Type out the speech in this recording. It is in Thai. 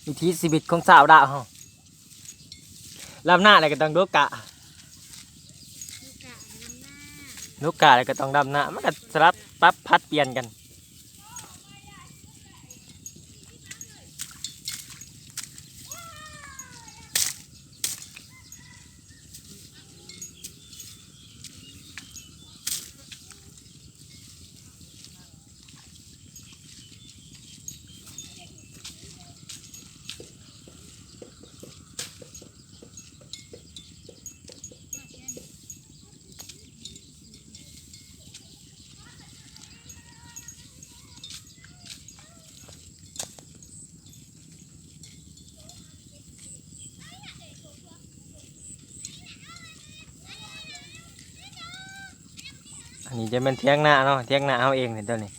วิถีชีวิตของสาวดาวเฮาลำหน้าอะไรก็ต้องดูกะดูกะอะไรก็ต้องดำหน้ามันก็สลับปั๊บพัดเปลี่ยนกันอันนี้จะเป็นเที่ยงหน้าเนาะเที่ยงหน้าเอาเองเห็นตัวนี้